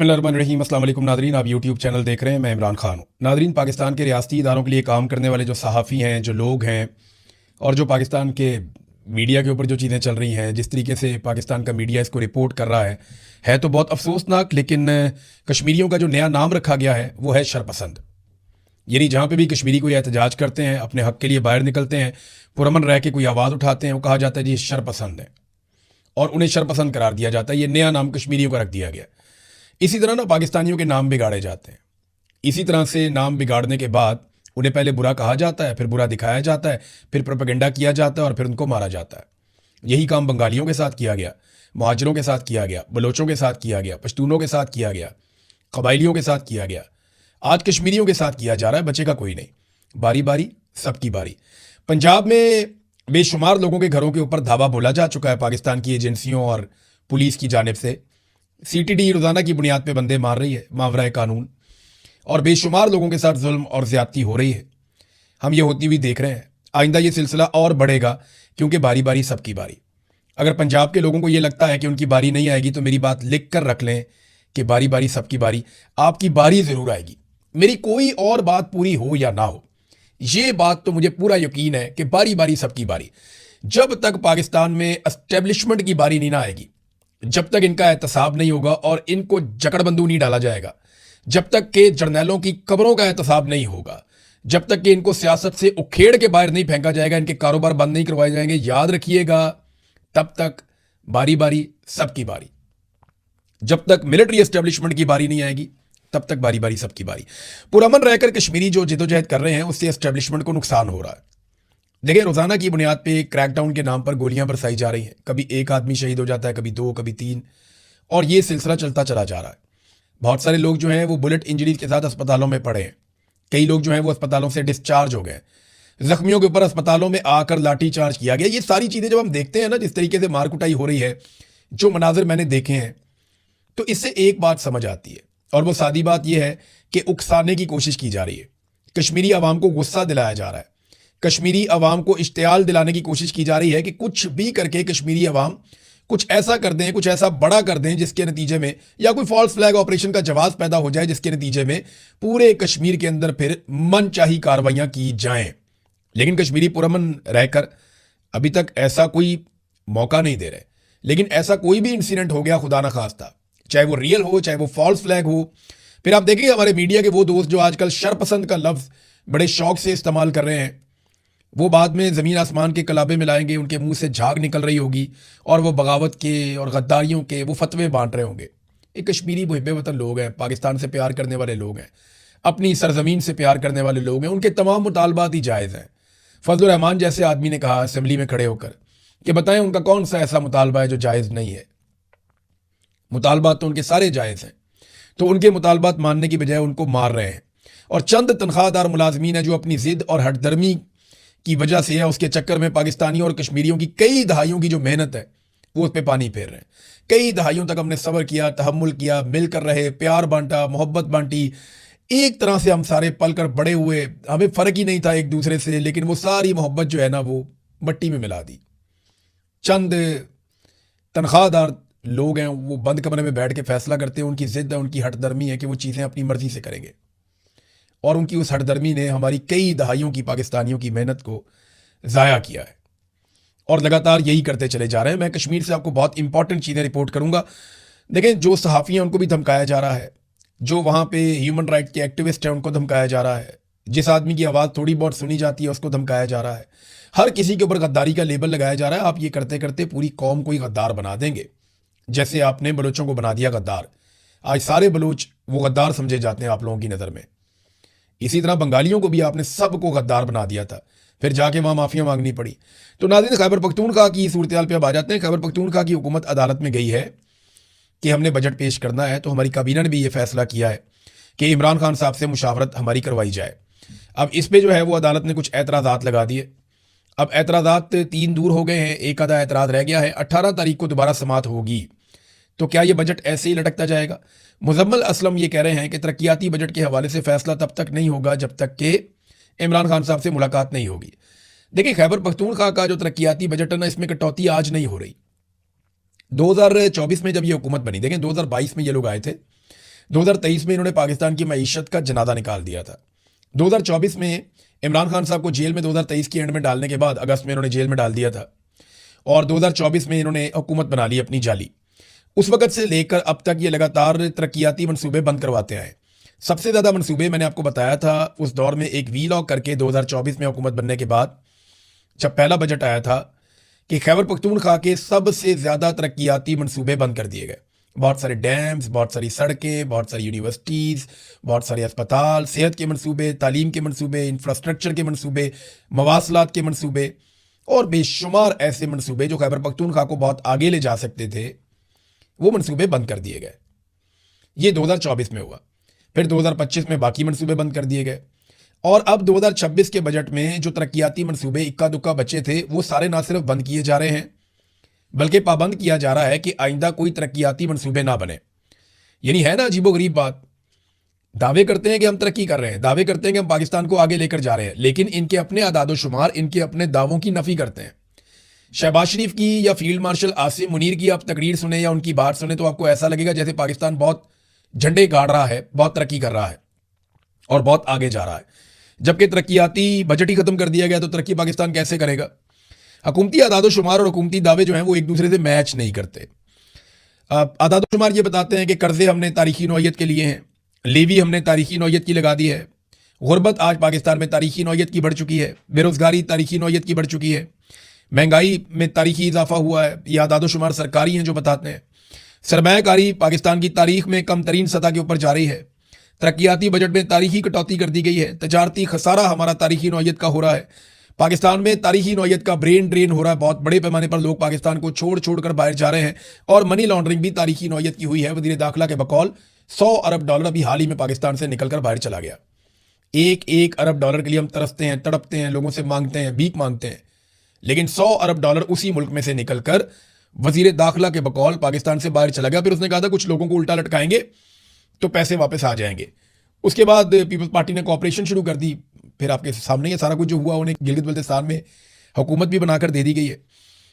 बिस्मिल्लाहिर्रहमानिर्रहीम। अस्सलाम वालेकुम नादरीन, आप यूट्यूब चैनल देख रहे हैं। मैं इमरान खान हूँ। नादरीन, पाकिस्तान के रियासती इदारों के लिए काम करने वाले जो सहाफ़ी हैं, जो लोग हैं, और जो पाकिस्तान के मीडिया के ऊपर जो चीज़ें चल रही हैं, जिस तरीके से पाकिस्तान का मीडिया इसको रिपोर्ट कर रहा है तो बहुत अफसोसनाक। लेकिन कश्मीरियों का जो नया नाम रखा गया है वो है शरपसंद। यानी जहाँ पे भी कश्मीरी कोई एहतजाज करते हैं, अपने हक़ के लिए बाहर निकलते हैं, पुरअमन रह के कोई आवाज़ उठाते हैं, वो कहा जाता है जी शरपसंद है, और उन्हें शरपसंद करार दिया जाता है। ये नया नाम कश्मीरियों का रख दिया गया। इसी तरह ना पाकिस्तानियों के नाम बिगाड़े जाते हैं। इसी तरह से नाम बिगाड़ने के बाद उन्हें पहले बुरा कहा जाता है, फिर बुरा दिखाया जाता है, फिर प्रोपेगेंडा किया जाता है और फिर उनको मारा जाता है। यही काम बंगालियों के साथ किया गया, मुहाजिरों के साथ किया गया, बलोचों के साथ किया गया, पश्तूनों के साथ किया गया, कबाइलियों के साथ किया गया। आज कश्मीरियों के साथ किया जा रहा है। बचेगा कोई नहीं। बारी बारी, सबकी बारी। पंजाब में बेशुमार लोगों के घरों के ऊपर धावा बोला जा चुका है पाकिस्तान की एजेंसियों और पुलिस की जानिब से। सीटीडी रोजाना की बुनियाद पर बंदे मार रही है, मावराए कानून, और बेशुमार लोगों के साथ जुल्म और ज्यादती हो रही है। हम ये होती हुई देख रहे हैं। आइंदा ये सिलसिला और बढ़ेगा, क्योंकि बारी बारी सबकी बारी। अगर पंजाब के लोगों को ये लगता है कि उनकी बारी नहीं आएगी, तो मेरी बात लिख कर रख लें कि बारी बारी सबकी बारी, आपकी बारी जरूर आएगी। मेरी कोई और बात पूरी हो या ना हो, ये बात तो मुझे पूरा यकीन है कि बारी बारी सबकी बारी। जब तक पाकिस्तान में एस्टेब्लिशमेंट की बारी नहीं ना आएगी, जब तक इनका एहतसाब नहीं होगा और इनको जकड़बंदू नहीं डाला जाएगा, जब तक के जर्नैलों की कब्रों का एहतसाब नहीं होगा, जब तक कि इनको सियासत से उखेड़ के बाहर नहीं फेंका जाएगा, इनके कारोबार बंद नहीं करवाए जाएंगे, याद रखिएगा, तब तक बारी बारी सबकी बारी। जब तक मिलिट्री एस्टेब्लिशमेंट की बारी नहीं आएगी, तब तक बारी बारी सबकी बारी। पुरअमन रहकर कश्मीरी जो जिदोजहद कर रहे हैं, उससे एस्टेब्लिशमेंट को नुकसान हो रहा है। देखिए, रोजाना की बुनियाद पे क्रैकडाउन के नाम पर गोलियां बरसाई जा रही हैं। कभी एक आदमी शहीद हो जाता है, कभी दो, कभी तीन, और ये सिलसिला चलता चला जा रहा है। बहुत सारे लोग जो हैं वो बुलेट इंजरीज के साथ अस्पतालों में पड़े हैं। कई लोग जो हैं वो अस्पतालों से डिस्चार्ज हो गए। जख्मियों के ऊपर अस्पतालों में आकर लाठी चार्ज किया गया। ये सारी चीजें जब हम देखते हैं ना, जिस तरीके से मार कुटाई हो रही है, जो मनाजिर मैंने देखे हैं, तो इससे एक बात समझ आती है, और वो सादी बात यह है कि उकसाने की कोशिश की जा रही है। कश्मीरी अवाम को गुस्सा दिलाया जा रहा है। कश्मीरी अवाम को इश्तियाल दिलाने की कोशिश की जा रही है कि कुछ भी करके कश्मीरी अवाम कुछ ऐसा कर दें, कुछ ऐसा बड़ा कर दें, जिसके नतीजे में, या कोई फॉल्स फ्लैग ऑपरेशन का जवाब पैदा हो जाए, जिसके नतीजे में पूरे कश्मीर के अंदर फिर मनचाही कार्रवाइयां की जाएं। लेकिन कश्मीरी पुरअमन रहकर अभी तक ऐसा कोई मौका नहीं दे रहे। लेकिन ऐसा कोई भी इंसिडेंट हो गया, खुदा ना खास्ता, चाहे वो रियल हो, चाहे वो फॉल्स फ्लैग हो, फिर आप देखेंगे हमारे मीडिया के वो दोस्त जो आजकल शरपसंद का लफ्ज बड़े शौक से इस्तेमाल कर रहे हैं, वो बाद में ज़मीन आसमान के कलाबे मिलाएंगे, उनके मुंह से झाग निकल रही होगी, और वो बगावत के और गद्दारियों के वो फतवे बांट रहे होंगे। ये कश्मीरी मुहिब्बे वतन लोग हैं, पाकिस्तान से प्यार करने वाले लोग हैं, अपनी सरजमीन से प्यार करने वाले लोग हैं। उनके तमाम मुतालबात ही जायज़ हैं। फजल रहमान जैसे आदमी ने कहा असेंबली में खड़े होकर कि बताएं उनका कौन सा ऐसा मुतालबा है जो जायज़ नहीं है। मुतालबात तो उनके सारे जायज़ हैं, तो उनके मुतालबात मानने की बजाय उनको मार रहे हैं। और चंद तनख्वाहदार मुलाजमीन है जो अपनी जिद और हटदर्मी की वजह से है, उसके चक्कर में पाकिस्तानियों और कश्मीरियों की कई दहाइयों की जो मेहनत है वो उस पर पानी फेर रहे हैं। कई दहाइयों तक हमने सब्र किया, तहम्मुल किया, मिलकर रहे, प्यार बांटा, मोहब्बत बांटी। एक तरह से हम सारे पल कर बड़े हुए, हमें फर्क ही नहीं था एक दूसरे से, लेकिन वो सारी मोहब्बत जो है ना वो मट्टी में मिला दी। चंद तनख्वाहदार लोग हैं, वो बंद कमरे में बैठ के फैसला करते हैं। उनकी जिद है, उनकी हटदर्मी है कि वो चीज़ें अपनी मर्जी से करेंगे, और उनकी उस हटदर्मी ने हमारी कई दहाइयों की पाकिस्तानियों की मेहनत को ज़ाया किया है, और लगातार यही करते चले जा रहे हैं। मैं कश्मीर से आपको बहुत इंपॉर्टेंट चीज़ें रिपोर्ट करूंगा। देखें, जो सहाफ़ी हैं उनको भी धमकाया जा रहा है, जो वहाँ पे ह्यूमन राइट के एक्टिविस्ट हैं उनको धमकाया जा रहा है, जिस आदमी की आवाज़ थोड़ी बहुत सुनी जाती है उसको धमकाया जा रहा है। हर किसी के ऊपर गद्दारी का लेबल लगाया जा रहा है। आप ये करते करते पूरी कौम को ही गद्दार बना देंगे, जैसे आपने बलोचों को बना दिया गद्दार। आज सारे बलोच वो गद्दार समझे जाते हैं आप लोगों की नज़र में। इसी तरह बंगालियों को भी आपने सबको गद्दार बना दिया था, फिर जाके वहाँ माफिया मांगनी पड़ी। तो नाज़रीन, खैबर पख्तूनख्वा की सूरत हाल पे अब आ जाते हैं। खैबर पख्तूनख्वा की हुकूमत अदालत में गई है कि हमने बजट पेश करना है, तो हमारी काबीना ने भी ये फैसला किया है कि इमरान खान साहब से मुशावरत हमारी करवाई जाए। अब इस पर जो है वो अदालत ने कुछ एतराज़ात लगा दिए। अब एतराज़ात 3 दूर हो गए हैं, एक आधा एतराज़ रह गया है। 18 तारीख को दोबारा समात होगी। तो क्या ये बजट ऐसे ही लटकता जाएगा? मुजम्मल असलम ये कह रहे हैं कि तरक्याती बजट के हवाले से फैसला तब तक नहीं होगा जब तक कि इमरान खान साहब से मुलाकात नहीं होगी। देखिए, खैबर पख्तूनख्वा का जो तरक्याती बजट है ना, इसमें कटौती आज नहीं हो रही। 2024 में जब ये हुकूमत बनी, देखें 2022 में ये लोग आए थे, 2023 में इन्होंने पाकिस्तान की मईशत का जनादा निकाल दिया था। 2024 में इमरान खान साहब को जेल में 2023 की एंड में डालने के बाद अगस्त में इन्होंने जेल में डाल दिया था और 2024 में इन्होंने हुकूमत बना ली अपनी जाली। उस वक्त से लेकर अब तक ये लगातार तरक्याती मंसूबे बंद करवाते आए। सबसे ज़्यादा मंसूबे मैंने आपको बताया था उस दौर में एक वीलॉग करके 2024 में हुकूमत बनने के बाद जब पहला बजट आया था कि खैबर पख्तूनख्वा के सबसे ज़्यादा तरक्याती मंसूबे बंद कर दिए गए। बहुत सारे डैम्स, बहुत सारी सड़कें, बहुत सारी यूनिवर्सिटीज़, बहुत सारे अस्पताल, सेहत के मंसूबे, तालीम के मंसूबे, इंफ्रास्ट्रक्चर के मंसूबे, मवासलात के मंसूबे और बेशुमार ऐसे मंसूबे जो खैबर पख्तूनख्वा को बहुत आगे ले जा सकते थे, वो मंसूबे बंद कर दिए गए। ये 2024 में हुआ। फिर 2025 में बाकी मंसूबे बंद कर दिए गए और अब 2026 के बजट में जो तरक्याती मंसूबे इक्का दुक्का बचे थे वो सारे ना सिर्फ बंद किए जा रहे हैं बल्कि पाबंद किया जा रहा है कि आइंदा कोई तरक्याती मंसूबे ना बने। यानी है ना अजीबोगरीब बात। दावे करते हैं कि हम तरक्की कर रहे हैं, दावे करते हैं कि हम पाकिस्तान को आगे लेकर जा रहे हैं, लेकिन इनके अपने आदादोशुमार इनके अपने दावों की नफी करते हैं। शहबाज शरीफ की या फील्ड मार्शल आसिम मुनीर की आप तकरीर सुने या उनकी बात सुने तो आपको ऐसा लगेगा जैसे पाकिस्तान बहुत झंडे गाड़ रहा है, बहुत तरक्की कर रहा है और बहुत आगे जा रहा है, जबकि तरक्याती बजट ही खत्म कर दिया गया तो तरक्की पाकिस्तान कैसे करेगा। हुकूमती आदादोशुमार और हुकूमती दावे जो हैं वो एक दूसरे से मैच नहीं करते। आदादोशुमार ये बताते हैं कि कर्जे हमने तारीखी नौयत के लिए हैं, लेवी हमने तारीखी नौयत की लगा दी है, गुर्बत आज पाकिस्तान में तारीखी नौयत की बढ़ चुकी है, बेरोज़गारी तारीखी नौयत की बढ़ चुकी है, महंगाई में तारीखी इजाफा हुआ है। ये आदादोशुमार सरकारी हैं जो बताते हैं। सरमायाकारी पाकिस्तान की तारीख में कम तरीन सतह के ऊपर जारी है। तरक्याती बजट में तारीखी कटौती कर दी गई है। तजारती खसारा हमारा तारीखी नौयत का हो रहा है। पाकिस्तान में तारीखी नौयत का ब्रेन ड्रेन हो रहा है। बहुत बड़े पैमाने पर लोग पाकिस्तान को छोड़ छोड़ कर बाहर जा रहे हैं और मनी लॉन्ड्रिंग भी तारीखी नौयत की हुई है। वज़ीर दाखिला के बकौल $100 अरब अभी हाल ही में पाकिस्तान से निकलकर बाहर चला गया। एक अरब डॉलर के लिए हम तरसते हैं, तड़पते हैं, लोगों से मांगते हैं, भीख मांगते हैं, लेकिन $100 अरब उसी मुल्क में से निकलकर वजीर दाखिला के बकौल पाकिस्तान से बाहर चला गया। फिर उसने कहा था कुछ लोगों को उल्टा लटकाएंगे तो पैसे वापस आ जाएंगे। उसके बाद पीपल्स पार्टी ने कॉपरेशन शुरू कर दी। फिर आपके सामने ये सारा कुछ जो हुआ, उन्हें गिलगित बल्तिस्तान में हुकूमत भी बनाकर दे दी गई है।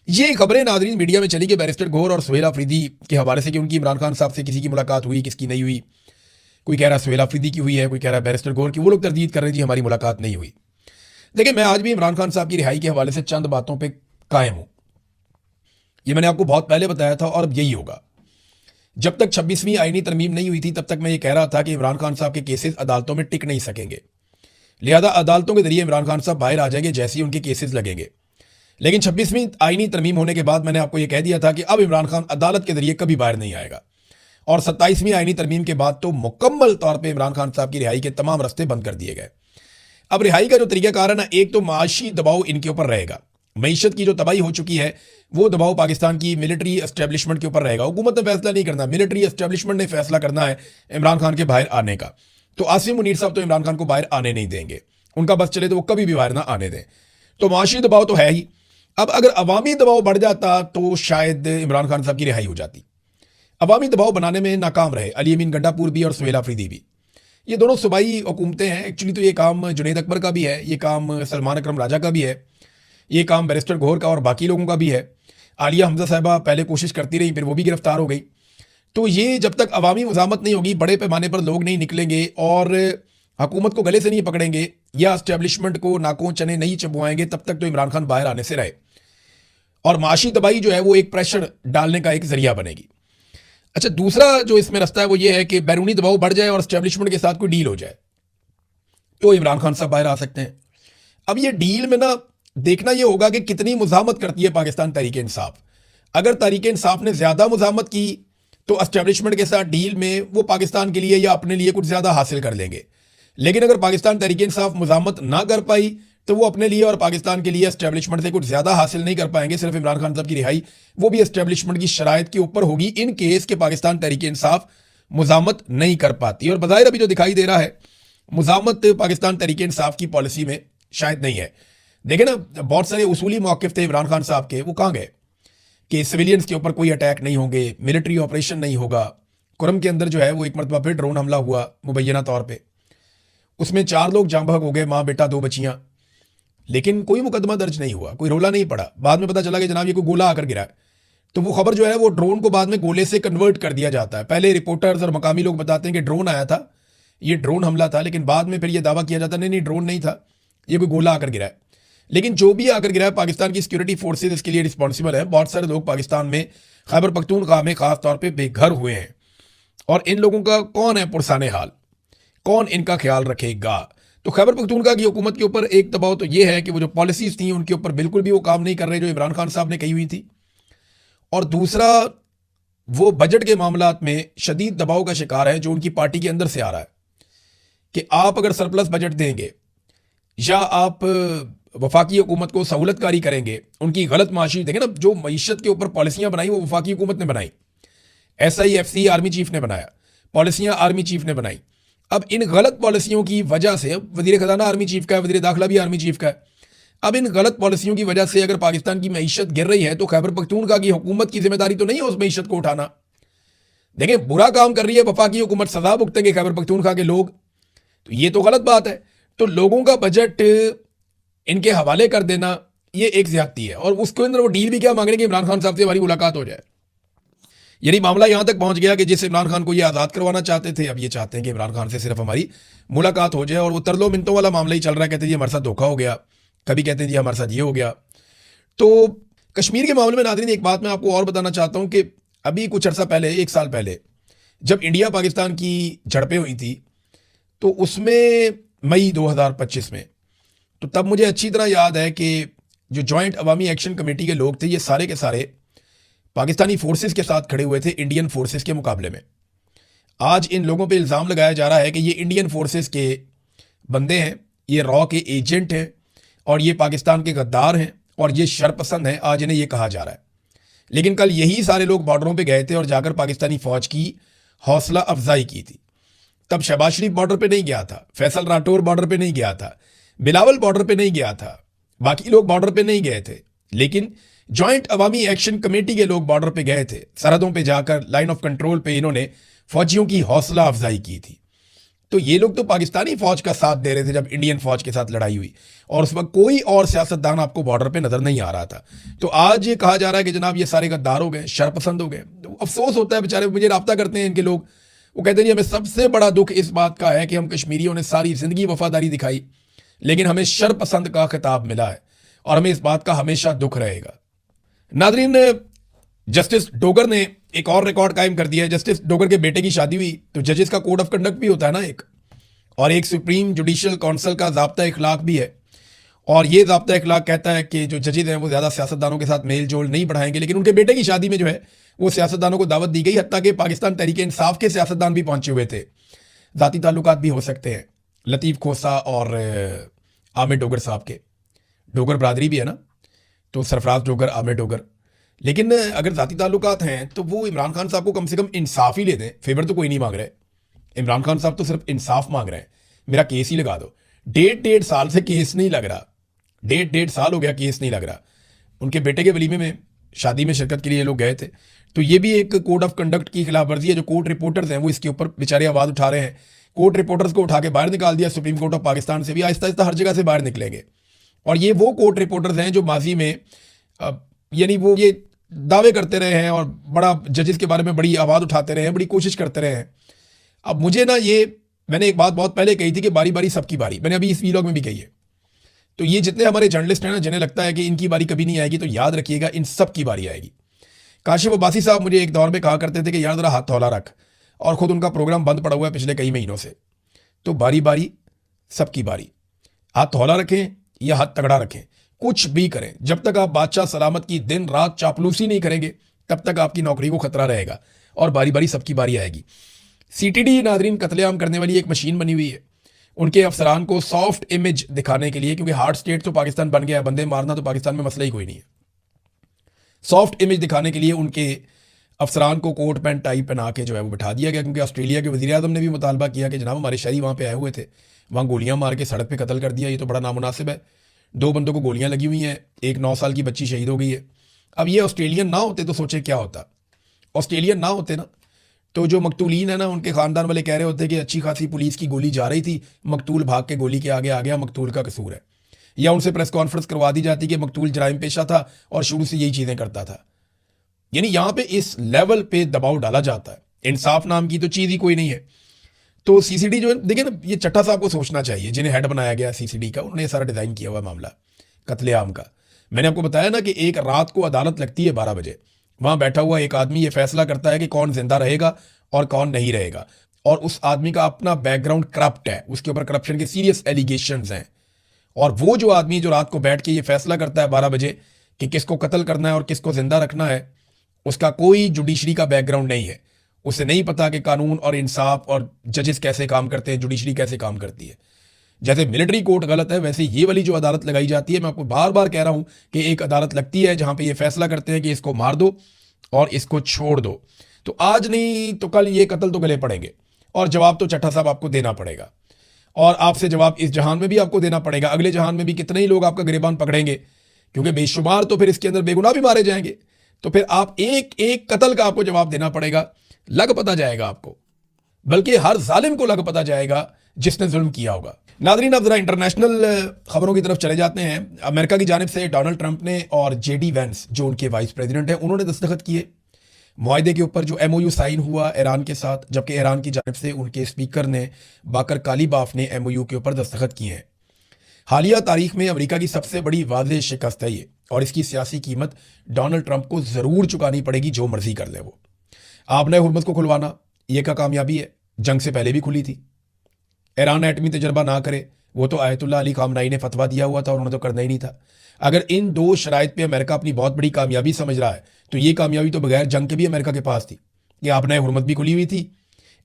ये खबरें नाज़रीन मीडिया में चली कि बैरिस्टर गौहर और सुहेल अफरीदी के हवाले से कि उनकी इमरान खान साहब से किसी की मुलाकात हुई, किसकी नहीं हुई। कोई कह रहा है सुहेल अफरीदी की हुई है, कोई कह रहा है बैरिस्टर गौहर की। वो लोग तरदीद कर रहे हैं जी हमारी मुलाकात नहीं हुई। देखिए, मैं आज भी इमरान खान साहब की रिहाई के हवाले से चंद बातों पर कायम हूँ। ये मैंने आपको बहुत पहले बताया था और अब यही होगा। जब तक 26वीं आईनी तरमीम नहीं हुई थी तब तक मैं ये कह रहा था कि इमरान खान साहब के केसेस अदालतों में टिक नहीं सकेंगे, लिहाजा अदालतों के जरिए इमरान खान साहब बाहर आ जाएंगे जैसे ही उनके केसेस लगेंगे। लेकिन 26वीं आईनी तरमीम होने के बाद मैंने आपको ये कह दिया था कि अब इमरान खान अदालत के जरिए कभी बाहर नहीं आएगा और 27वीं आईनी तरमीम के बाद तो मुकम्मल तौर पर इमरान खान साहब की रिहाई के तमाम रास्ते बंद कर दिए गए। अब रिहाई का जो तरीकाकार है ना, एक तो माशी दबाव इनके ऊपर रहेगा। मईशत की जो तबाही हो चुकी है वो दबाव पाकिस्तान की मिलिट्री एस्टेब्लिशमेंट के ऊपर रहेगा। हुकूमत ने फैसला नहीं करना, मिलिट्री एस्टेब्लिशमेंट ने फैसला करना है इमरान खान के बाहर आने का। तो आसिम मुनीर साहब तो इमरान खान को बाहर आने नहीं देंगे, उनका बस चले तो वो कभी भी बाहर ना आने दें। तो माशी दबाव तो है ही। अब अगर अवामी दबाव बढ़ जाता तो शायद इमरान खान साहब की रिहाई हो जाती। अवामी दबाव बनाने में नाकाम रहे अली अमीन गंडापुर भी और सुहेल अफरीदी भी। ये दोनों सूबाई हुकूमतें हैं। एक्चुअली तो ये काम जुनैद अकबर का भी है, ये काम सलमान अकरम राजा का भी है, ये काम बैरिस्टर गौहर का और बाकी लोगों का भी है। आलिया हमजा साहिबा पहले कोशिश करती रही, फिर वो भी गिरफ्तार हो गई। तो ये जब तक अवामी मुज़ामत नहीं होगी, बड़े पैमाने पर लोग नहीं निकलेंगे और हुकूमत को गले से नहीं पकड़ेंगे या एस्टेब्लिशमेंट को नाकों चने नहीं चबवाएंगे, तब तक तो इमरान खान बाहर आने से रहे। और माशी तबाही जो है वो एक प्रेशर डालने का एक जरिया बनेगी। अच्छा, दूसरा जो इसमें रास्ता है वो ये है कि बैरूनी दबाव बढ़ जाए और एस्टेब्लिशमेंट के साथ कोई डील हो जाए तो इमरान खान साहब बाहर आ सकते हैं। अब ये डील में ना देखना ये होगा कि कितनी मुज़ामत करती है पाकिस्तान तहरीक इंसाफ। अगर तहरीक इंसाफ ने ज़्यादा मुज़ामत की तो एस्टेब्लिशमेंट के साथ डील में वो पाकिस्तान के लिए या अपने लिए कुछ ज़्यादा हासिल कर लेंगे। लेकिन अगर पाकिस्तान तहरीक इंसाफ मुज़ामत ना कर पाई तो वो अपने लिए और पाकिस्तान के लिए एस्टेब्लिशमेंट से कुछ ज़्यादा हासिल नहीं कर पाएंगे। सिर्फ इमरान खान साहब की रिहाई वो भी एस्टेब्लिशमेंट की शराइत के ऊपर होगी इन केस के पाकिस्तान तहरीक इंसाफ मुज़ामत नहीं कर पाती। और बज़ाहिर अभी जो दिखाई दे रहा है मुज़ामत पाकिस्तान तहरीक इंसाफ की पॉलिसी में शायद नहीं है। देखें ना, बहुत सारे उसूली मौक़िफ़ थे इमरान खान साहब के, वो कहाँ गए कि सिविलियंस के ऊपर कोई अटैक नहीं होंगे, मिलिट्री ऑपरेशन नहीं होगा। कुरम के अंदर जो है वो एक मरतबा फिर ड्रोन हमला हुआ मुबैना तौर पे, उसमें 4 लोग जाँ बहक हो गए, माँ बेटा 2 बच्चियाँ, लेकिन कोई मुकदमा दर्ज नहीं हुआ, कोई रोला नहीं पड़ा। बाद में पता चला कि जनाब ये कोई गोला आकर गिरा है। तो वो खबर जो है वो ड्रोन को बाद में गोले से कन्वर्ट कर दिया जाता है। पहले रिपोर्टर्स और मकामी लोग बताते हैं कि ड्रोन आया था, ये ड्रोन हमला था, लेकिन बाद में फिर ये दावा किया जाता नहीं ड्रोन नहीं था, ये कोई गोला आकर गिरा है। लेकिन जो भी आकर गिरा है, पाकिस्तान की सिक्योरिटी फोर्सेज इसके लिए रिस्पॉन्सिबल है। बहुत सारे लोग पाकिस्तान में खैबर पख्तूनख्वा में खास तौर पर बेघर हुए हैं, और इन लोगों का कौन है पुरसाने हाल, कौन इनका ख्याल रखेगा? तो खैबर पख्तूनख्वा की हुकूमत के ऊपर एक दबाव तो ये है कि वो जो पॉलिसीज थी उनके ऊपर बिल्कुल भी वो काम नहीं कर रहे जो इमरान खान साहब ने कही हुई थी, और दूसरा वो बजट के मामलात में शदीद दबाव का शिकार है जो उनकी पार्टी के अंदर से आ रहा है कि आप अगर सरप्लस बजट देंगे या आप वफाकी हुकूमत को सहूलतकारी करेंगे, उनकी गलत माशी देंगे ना, जो मईशत के ऊपर पॉलिसियां बनाई वो वफाकी हुकूमत ने बनाई, SIFC आर्मी चीफ ने बनाया, पॉलिसियां आर्मी चीफ ने बनाई। अब इन गलत पॉलिसियों की वजह से, वजीर खजाना आर्मी चीफ का है, वजीर दाखिला भी आर्मी चीफ का है, अब इन गलत पॉलिसियों की वजह से अगर पाकिस्तान की मईशत गिर रही है तो खैबर पख्तूनख्वा की हुकूमत की जिम्मेदारी तो नहीं है उस मईशत को उठाना। देखिए, बुरा काम कर रही है वफाकी हुकूमत, सजा भुगतेंगे खैबर पख्तूनख्वा के लोग, तो ये तो गलत बात है। तो लोगों का बजट इनके हवाले कर देना ये एक ज्यादती है, और उसके अंदर वो डील भी क्या मांग रहे हैं कि इमरान खान साहब से हमारी मुलाकात हो जाए। यानी मामला यहां तक पहुंच गया कि जिस इमरान खान को ये आज़ाद करवाना चाहते थे, अब ये चाहते हैं कि इमरान खान से सिर्फ हमारी मुलाकात हो जाए, और वो तरलो मिनटों वाला मामला ही चल रहा है। कहते हैं जी हमारे साथ धोखा हो गया, कभी कहते हैं जी हमारे साथ ये हो गया। तो कश्मीर के मामले में नाज़रीन एक बात मैं आपको और बताना चाहता हूं कि अभी कुछ अर्सा पहले, 1 साल पहले, जब इंडिया पाकिस्तान की झड़पें हुई थी, तो उसमें मई 2025 में, तो तब मुझे अच्छी तरह याद है कि जो जॉइंट अवामी एक्शन कमेटी के लोग थे, ये सारे के सारे पाकिस्तानी फोर्सेस के साथ खड़े हुए थे इंडियन फोर्सेस के मुकाबले में। आज इन लोगों पे इल्ज़ाम लगाया जा रहा है कि ये इंडियन फोर्सेस के बंदे हैं, ये रॉ के एजेंट हैं, और ये पाकिस्तान के गद्दार हैं, और ये शरपसंद हैं, आज इन्हें ये कहा जा रहा है। लेकिन कल यही सारे लोग बॉर्डरों पे गए थे और जाकर पाकिस्तानी फौज की हौसला अफजाई की थी। तब शहबाज शरीफ बॉर्डर पे नहीं गया था, फैसल राठौर बॉर्डर पे नहीं गया था, बिलावल बॉर्डर पे नहीं गया था, बाकी लोग बॉर्डर पे नहीं गए थे, लेकिन जॉइंट अवामी एक्शन कमेटी के लोग बॉर्डर पे गए थे। सरहदों पे जाकर लाइन ऑफ कंट्रोल पे इन्होंने फौजियों की हौसला अफजाई की थी। तो ये लोग तो पाकिस्तानी फौज का साथ दे रहे थे जब इंडियन फौज के साथ लड़ाई हुई, और उस वक्त कोई और सियासतदान आपको बॉर्डर पे नजर नहीं आ रहा था। तो आज ये कहा जा रहा है कि जनाब ये सारे गद्दार हो गए, शरपसंद हो गए। तो अफसोस होता है, बेचारे मुझे रब्ता करते हैं इनके लोग, वो कहते हैं जी हमें सबसे बड़ा दुख इस बात का है कि हम कश्मीरियों ने सारी जिंदगी वफादारी दिखाई, लेकिन हमें शरपसंद का खिताब मिला है, और हमें इस बात का हमेशा दुख रहेगा। नादरीन, जस्टिस डोगर ने एक और रिकॉर्ड कायम कर दिया है। जस्टिस डोगर के बेटे की शादी हुई, तो जजेस का कोड ऑफ कंडक्ट भी होता है ना एक, और एक सुप्रीम जुडिशियल काउंसिल का ज़ाब्ता इखलाक भी है, और ये ज़ाब्ता इखलाक कहता है कि जो जजेस हैं वो ज़्यादा सियासतदानों के साथ मेल जोल नहीं बढ़ाएंगे। लेकिन उनके बेटे की शादी में जो है वो सियासतदानों को दावत दी गई, हत्ता कि पाकिस्तान तहरीक इंसाफ के सियासतदान भी पहुंचे हुए थे। ज़ाती ताल्लुकात भी हो सकते हैं लतीफ़ खोसा और आमिर डोगर साहब के, डोगर बरादरी भी है ना, तो सरफराज डोगर, आमिर डोगर। लेकिन अगर ज़ाती ताल्लुकात हैं तो वो इमरान खान साहब को कम से कम इंसाफ ही ले दें। फेवर तो कोई नहीं मांग रहे, इमरान खान साहब तो सिर्फ इंसाफ मांग रहे हैं, मेरा केस ही लगा दो। 1.5 साल से केस नहीं लग रहा, 1.5 साल हो गया केस नहीं लग रहा। उनके बेटे के वलीमे में, शादी में शिरकत के लिए लोग गए थे। तो ये भी एक कोड ऑफ कंडक्ट की खिलाफ वर्जी है। जो कोर्ट रिपोर्टर्स हैं वो इसके ऊपर बेचारे आवाज़ उठा रहे हैं। कोर्ट रिपोर्टर्स को उठा के बाहर निकाल दिया। सुप्रीम कोर्ट ऑफ पाकिस्तान से भी आहिस्ता आहिस्ता हर जगह से बाहर निकलेंगे। और ये वो कोर्ट रिपोर्टर्स हैं जो माजी में यानी वो ये दावे करते रहे हैं और बड़ा जजेस के बारे में बड़ी आवाज़ उठाते रहे हैं, बड़ी कोशिश करते रहे हैं। अब मुझे ना ये, मैंने एक बात बहुत पहले कही थी कि बारी बारी सबकी बारी, मैंने अभी इस वीलॉग में भी कही है। तो ये जितने हमारे जर्नलिस्ट हैं ना, जिन्हें लगता है कि इनकी बारी कभी नहीं आएगी, तो याद रखिएगा इन सब की बारी आएगी। काशिफ अब्बासी साहब मुझे एक दौर में कहा करते थे कि यार ज़रा हाथ हौला रख, और ख़ुद उनका प्रोग्राम बंद पड़ा हुआ है पिछले कई महीनों से। तो बारी बारी सबकी बारी, हाथ हौला रखें या हाथ तगड़ा रखें, कुछ भी करें, जब तक आप बादशाह सलामत की दिन रात चापलूसी नहीं करेंगे तब तक आपकी नौकरी को खतरा रहेगा, और बारी बारी सबकी बारी आएगी। CTD नादरीन कत्लेआम करने वाली एक मशीन बनी हुई है। उनके अफसरान को सॉफ्ट इमेज दिखाने के लिए, क्योंकि हार्ड स्टेट तो पाकिस्तान बन गया है, बंदे मारना तो पाकिस्तान में मसला ही कोई नहीं है। सॉफ्ट इमेज दिखाने के लिए उनके अफसरान को कोट पैंट टाई पहना के जो है वो बिठा दिया गया, क्योंकि ऑस्ट्रेलिया के वज़ीर आज़म ने भी मुतालबा किया कि जनाब हमारे शहरी वहाँ पे आए हुए थे, वहाँ गोलियाँ मार के सड़क पे कत्ल कर दिया, ये तो बड़ा नामुनासिब है। 2 बंदों को गोलियाँ लगी हुई हैं, एक 9 साल की बच्ची शहीद हो गई है। अब ये ऑस्ट्रेलियन ना होते तो सोचे क्या होता। ऑस्ट्रेलियन ना होते ना तो जो मकतूलीन है ना, उनके ख़ानदान वाले कह रहे होते कि अच्छी खासी पुलिस की गोली जा रही थी, मकतूल भाग के गोली के आगे आ गया, मकतूल का कसूर है। या उनसे प्रेस कॉन्फ्रेंस करवा दी जाती कि मकतूल जराइम पेशा था और शुरू से यही चीज़ें करता था। यानी यहां पे इस लेवल पे दबाव डाला जाता है, इंसाफ नाम की तो चीज ही कोई नहीं है। तो सीसीडी जो है, देखिए ना, ये चट्टा साहब को सोचना चाहिए, जिन्हें हेड बनाया गया सीसीडी का, उन्होंने ये सारा डिजाइन किया हुआ मामला कत्लेआम का। मैंने आपको बताया ना कि एक रात को अदालत लगती है 12 बजे, वहां बैठा हुआ एक आदमी ये फैसला करता है कि कौन जिंदा रहेगा और कौन नहीं रहेगा, और उस आदमी का अपना बैकग्राउंड करप्ट है, उसके ऊपर करप्शन के सीरियस एलिगेशंस हैं। और वो जो आदमी जो रात को बैठ के ये फैसला करता है 12 बजे कि किसको कत्ल करना है और किसको जिंदा रखना है, उसका कोई जुडिशरी का बैकग्राउंड नहीं है। उसे नहीं पता कि कानून और इंसाफ और जजेस कैसे काम करते हैं, जुडिशरी कैसे काम करती है। जैसे मिलिट्री कोर्ट गलत है, वैसे ये वाली जो अदालत लगाई जाती है, मैं आपको बार बार कह रहा हूं कि एक अदालत लगती है जहां पे ये फैसला करते हैं कि इसको मार दो और इसको छोड़ दो। तो आज नहीं तो कल ये कत्ल तो गले पड़ेंगे, और जवाब तो चट्टा साहब आपको देना पड़ेगा, और आपसे जवाब इस जहान में भी आपको देना पड़ेगा। अगले जहान में भी कितने ही लोग आपका गिरेबान पकड़ेंगे, क्योंकि बेशुमार तो फिर इसके अंदर बेगुनाह भी मारे जाएंगे। तो फिर आप एक एक कत्ल का आपको जवाब देना पड़ेगा। लग पता जाएगा आपको, बल्कि हर जालिम को लग पता जाएगा जिसने जुल्म किया होगा। नादरीन, अब जरा इंटरनेशनल खबरों की तरफ चले जाते हैं। अमेरिका की जानिब से डोनाल्ड ट्रंप ने और जेडी वैंस, जो उनके वाइस प्रेसिडेंट हैं, उन्होंने दस्तखत किए मुआहदे के ऊपर जो एमओयू साइन हुआ ईरान के साथ, जबकि ईरान की जानिब से उनके स्पीकर ने बाकर कालीबाफ ने एमओयू के ऊपर दस्तखत किए हैं। हालिया तारीख में अमेरिका की सबसे बड़ी वाज़ेह शिकस्त है ये, और इसकी सियासी कीमत डोनाल्ड ट्रंप को ज़रूर चुकानी पड़ेगी, जो मर्जी कर ले वो। आपने हुर्मुज़ को खुलवाना ये का कामयाबी है, जंग से पहले भी खुली थी। ईरान एटमी तजर्बा ना करे, वो तो आयतुल्लाह अली खामनाई ने फतवा दिया हुआ था और उन्होंने तो करना ही नहीं था। अगर इन दो शराइत पे अमेरिका अपनी बहुत बड़ी कामयाबी समझ रहा है, तो ये कामयाबी तो बगैर जंग के भी अमेरिका के पास थी कि आपने हुर्मुज़ भी खुली हुई थी,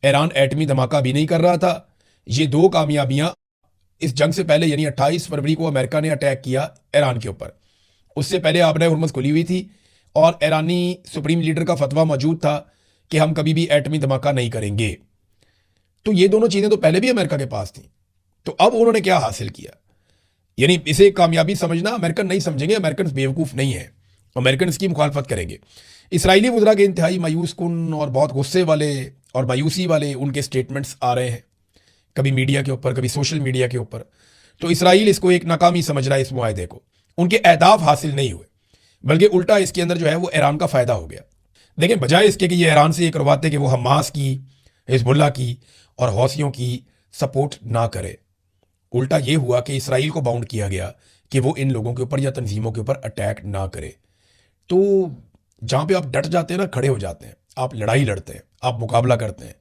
ईरान एटमी धमाका भी नहीं कर रहा था। ये दो कामयाबियां इस जंग से पहले, यानी 28 फरवरी को अमेरिका ने अटैक किया ईरान के ऊपर, उससे पहले आपने हुर्मुज़ खुली हुई थी, और ईरानी सुप्रीम लीडर का फतवा मौजूद था कि हम कभी भी एटमी धमाका नहीं करेंगे। तो ये दोनों चीजें तो पहले भी अमेरिका के पास थी। तो अब उन्होंने क्या हासिल किया, यानी इसे कामयाबी समझना अमेरिकन नहीं समझेंगे, अमेरिकन बेवकूफ नहीं है, अमेरिकन इसकी मुखालफत करेंगे। इसराइली वज़रा के इंतहाई मायूस कुन और बहुत गुस्से वाले और मायूसी वाले उनके स्टेटमेंट्स आ रहे हैं, कभी मीडिया के ऊपर, कभी सोशल मीडिया के ऊपर। तो इसराइल इसको एक नाकामी समझ रहा है, इस मुआहदे को। उनके अहदाफ हासिल नहीं हुए, बल्कि उल्टा इसके अंदर जो है वो ईरान का फायदा हो गया। देखें, बजाय इसके कि ये ईरान से ये करवाते कि वो हमास की, हिजबुल्लाह की और हौसियों की सपोर्ट ना करे, उल्टा ये हुआ कि इसराइल को बाउंड किया गया कि वो इन लोगों के ऊपर या तंजीमों के ऊपर अटैक ना करे। तो जहां पे आप डट जाते हैं ना, खड़े हो जाते हैं, आप लड़ाई लड़ते हैं, आप मुकाबला करते हैं,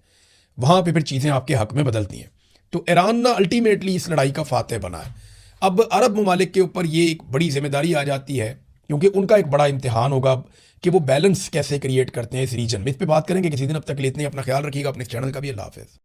वहां पे फिर चीजें आपके हक में बदलती हैं। तो ईरान ना अल्टीमेटली इस लड़ाई का फातेह बना है। अब अरब ममालिक के ऊपर ये एक बड़ी जिम्मेदारी आ जाती है, क्योंकि उनका एक बड़ा इम्तिहान होगा कि वो बैलेंस कैसे क्रिएट करते हैं इस रीजन में। इस पर बात करेंगे किसी दिन। अब तक के लिए इतने, अपना ख्याल रखिएगा, अपने चैनल का भी। अल्लाह हाफिज़।